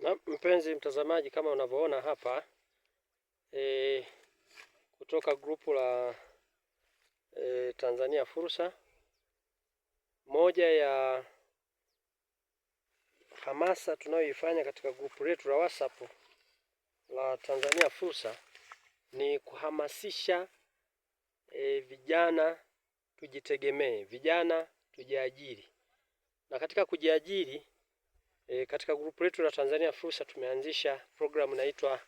Na mpenzi mtazamaji, kama unavyoona hapa kutoka grupu la Tanzania Fursa, moja ya hamasa tunayoifanya katika grupu letu la WhatsApp la Tanzania Fursa ni kuhamasisha vijana tujitegemee, vijana tujiajiri. Na katika kujiajiri, katika grupu letu la Tanzania Fursa tumeanzisha programu inaitwa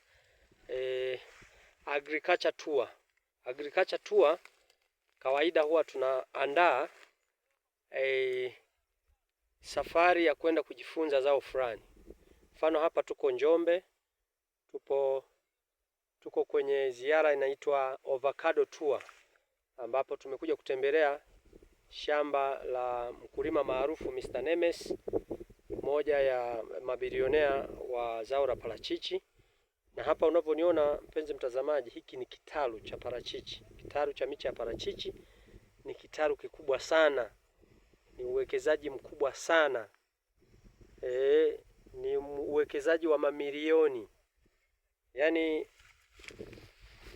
Agriculture Tour. Agriculture Tour kawaida huwa tunaandaa safari ya kwenda kujifunza zao fulani. Mfano hapa tuko Njombe, tuko kwenye ziara inaitwa Avocado Tour, ambapo tumekuja kutembelea shamba la mkulima maarufu Mr. Nemes, moja ya mabilionea wa zao la parachichi. Na hapa unavyoniona mpenzi mtazamaji, hiki ni kitalu cha parachichi. Kitalu cha miche ya parachichi ni kitalu kikubwa sana. Ni uwekezaji mkubwa sana. Ni uwekezaji wa mamilioni. Yaani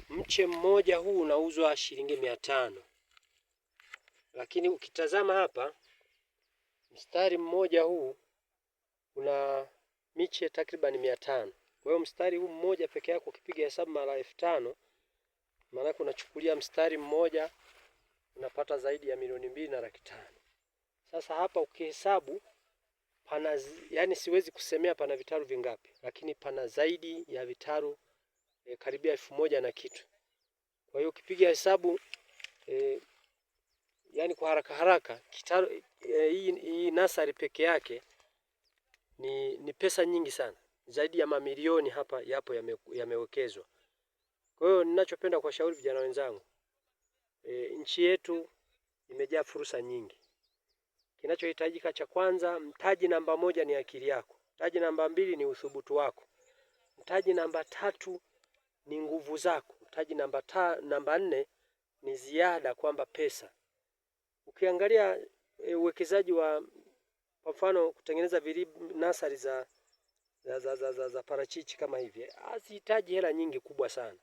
mche mmoja huu unauzwa shilingi 500. Lakini ukitazama hapa, mstari mmoja huu una miche takriban 500. Kwa hiyo mstari huu mmoja peke yake ukipiga hesabu mara 5000, maana unachukulia mstari mmoja unapata zaidi ya milioni 2.5. Sasa hapa ukihesabu pana, yani siwezi kusemea pana vitalu vingapi, lakini pana zaidi ya vitalu karibia 1000 na kitu. Kwa hiyo ukipiga hesabu yani kwa haraka kitalu hii nasari peke yake ni pesa nyingi sana. Zaidi ya mamilioni hapa yapo yamewekezwa. Kwa hiyo ninachopenda kuwashauri vijana wenzangu, nchi yetu imejaa fursa nyingi. Kinachohitajika cha kwanza, mtaji namba 1 ni akili yako. Mtaji namba 2 ni uthubutu wako. Mtaji namba 3 ni nguvu zako. Mtaji namba 4 ni ziada, kwamba pesa. Ukiangalia uwekezaji wa, kwa mfano, kutengeneza nasari za parachichi kama hivi, hazihitaji hela nyingi kubwa sana.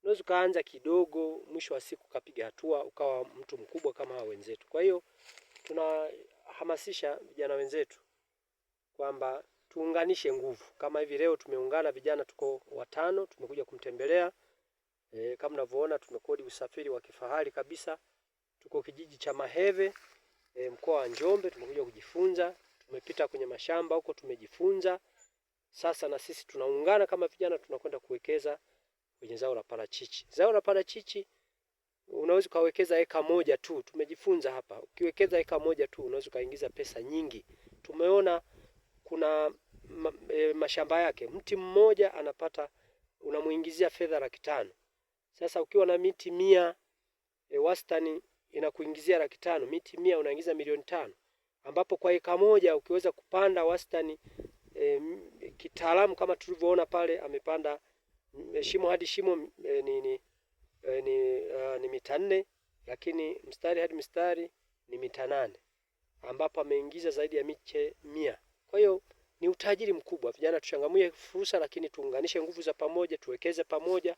Unaweza kaanza kidogo, mwisho wa siku kapiga hatua ukawa mtu mkubwa kama hao wenzetu. Kwa hiyo tunahamasisha vijana wenzetu kwamba tuunganishe nguvu. Kama hivi leo tumeungana vijana, tuko 5, tumekuja kumtembelea. Kama mnavyoona tumekodi usafiri wa kifahari kabisa. Tuko kijiji cha Maheve, mkoa wa Njombe, tumekuja kujifunza. Tumepita kwenye mashamba huko, tumejifunza. Sasa na sisi tunaungana kama vijana, tunakwenda kuwekeza kwenye zao la parachichi. Zao la parachichi unaweza kawekeza eka 1 tu. Tumejifunza hapa, ukiwekeza eka 1 tu unaweza kaingiza pesa nyingi. Tumeona kuna mashamba yake, mti mmoja anapata, unamuingizia fedha 500,000. Sasa ukiwa na miti 100, wastani inakuingizia 500,000. Miti 100 unaingiza milioni 5, ambapo kwa eka 1 ukiweza kupanda wastani kitaalamu kama tulivyoona pale, amepanda shimo hadi shimo ni mita 4, lakini mstari hadi mstari ni mita 8, ambapo ameingiza zaidi ya miche 100. Kwa hiyo ni utajiri mkubwa. Vijana tuchangamue fursa, lakini tuunganishe nguvu za pamoja, tuwekeze pamoja,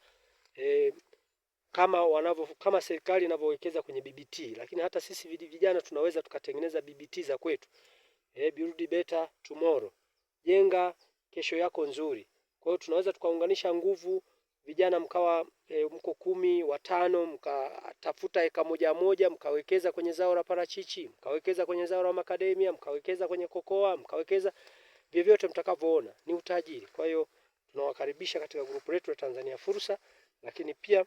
kama serikali inavyowekeza kwenye BBT, lakini hata sisi vijana tunaweza tukatengeneza BBT za kwetu. Build better tomorrow. Jenga kesho yako nzuri. Kwa hiyo tunaweza tukaunganisha nguvu, vijana mkawa mko 10, 5, mkatafuta eka 1 mkawekeza kwenye zao la parachichi, mkawekeza kwenye zao la macadamia, mkawekeza kwenye kokoa, mkawekeza vyovyote mtakavyoona, ni utajiri. Kwa hiyo tunawakaribisha katika grupu letu la Tanzania Fursa, lakini pia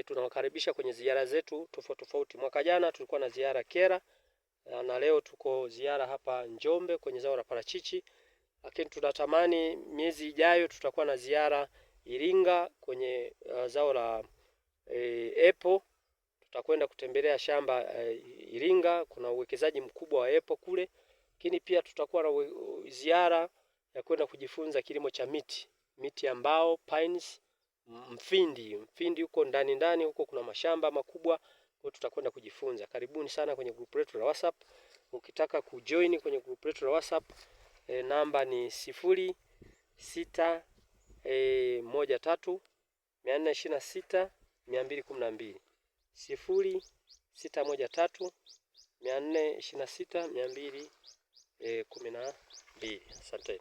tunawakaribisha kwenye ziara zetu tofauti. Mwaka jana tulikuwa na ziara Kera, na leo tuko ziara hapa Njombe kwenye zao la parachichi, lakini tunatamani miezi ijayo tutakuwa na ziara Iringa kwenye zao la apple. Tutakwenda kutembelea shamba Iringa, kuna uwekezaji mkubwa wa apple kule. Lakini pia tutakuwa na ziara ya kwenda kujifunza kilimo cha miti ambao pines, mfindi huko ndani huko kuna mashamba makubwa, kwa tutakwenda kujifunza. Karibuni sana kwenye group letu la WhatsApp. Ukitaka kujoin kwenye group letu la WhatsApp, namba ni 613 426 212, 0613 426 212. Asante.